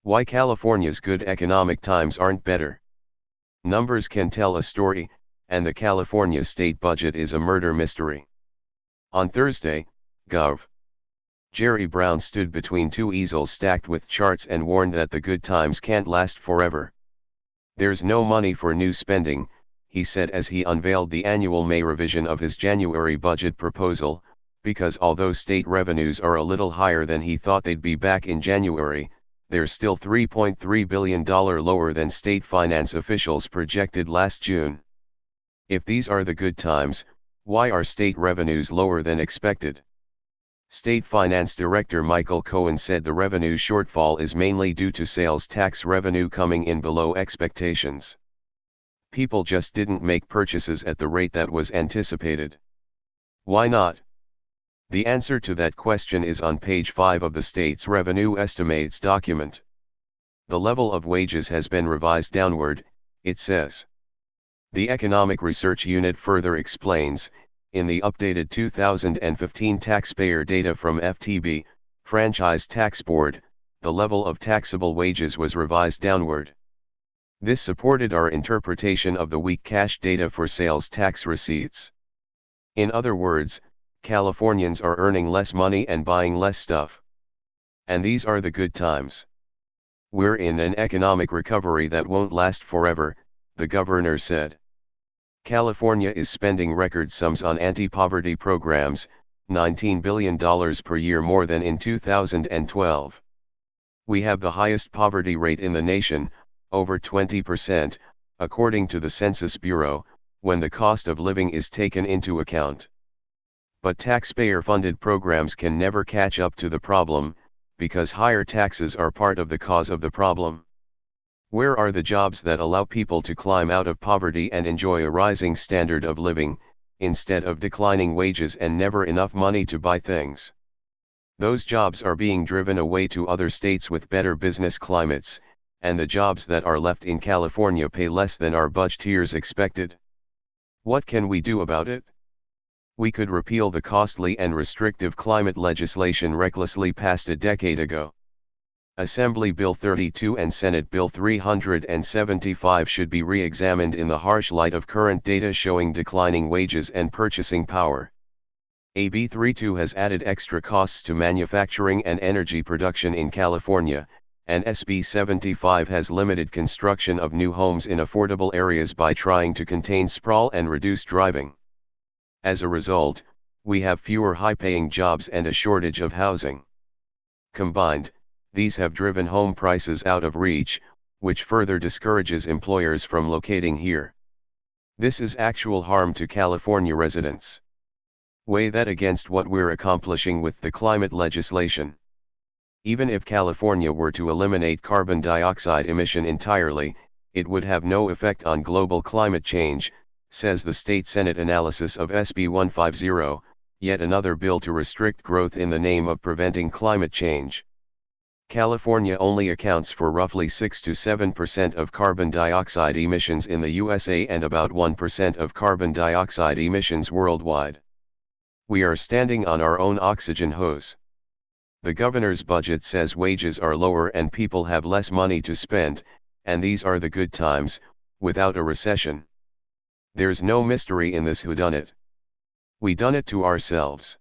Why California's good economic times aren't better. Numbers can tell a story, and the California state budget is a murder mystery. On Thursday, Gov. Jerry Brown stood between two easels stacked with charts and warned that the good times can't last forever. There's no money for new spending, he said as he unveiled the annual May revision of his January budget proposal, because although state revenues are a little higher than he thought they'd be back in January, they're still $3.3 billion lower than state finance officials projected last June. If these are the good times, why are state revenues lower than expected? State Finance Director Michael Cohen said the revenue shortfall is mainly due to sales tax revenue coming in below expectations. People just didn't make purchases at the rate that was anticipated. Why not? The answer to that question is on page 5 of the state's revenue estimates document. The level of wages has been revised downward, it says. The Economic Research Unit further explains, in the updated 2015 taxpayer data from FTB, Franchise Tax Board, the level of taxable wages was revised downward. This supported our interpretation of the weak cash data for sales tax receipts. In other words, Californians are earning less money and buying less stuff. And these are the good times. We're in an economic recovery that won't last forever, the governor said. California is spending record sums on anti-poverty programs, $19 billion per year more than in 2012. We have the highest poverty rate in the nation, over 20%, according to the Census Bureau, when the cost of living is taken into account. But taxpayer-funded programs can never catch up to the problem, because higher taxes are part of the cause of the problem. Where are the jobs that allow people to climb out of poverty and enjoy a rising standard of living, instead of declining wages and never enough money to buy things? Those jobs are being driven away to other states with better business climates, and the jobs that are left in California pay less than our budgeteers expected. What can we do about it? We could repeal the costly and restrictive climate legislation recklessly passed a decade ago. Assembly Bill 32 and Senate Bill 375 should be re-examined in the harsh light of current data showing declining wages and purchasing power. AB 32 has added extra costs to manufacturing and energy production in California, and SB 75 has limited construction of new homes in affordable areas by trying to contain sprawl and reduce driving. As a result, we have fewer high-paying jobs and a shortage of housing. Combined, these have driven home prices out of reach, which further discourages employers from locating here. This is actual harm to California residents. Weigh that against what we're accomplishing with the climate legislation. Even if California were to eliminate carbon dioxide emission entirely, it would have no effect on global climate change, says the state Senate analysis of SB 150, yet another bill to restrict growth in the name of preventing climate change. California only accounts for roughly 6 to 7% of carbon dioxide emissions in the USA and about 1% of carbon dioxide emissions worldwide. We are standing on our own oxygen hose. The governor's budget says wages are lower and people have less money to spend, and these are the good times, without a recession. There's no mystery in this whodunit. We done it to ourselves.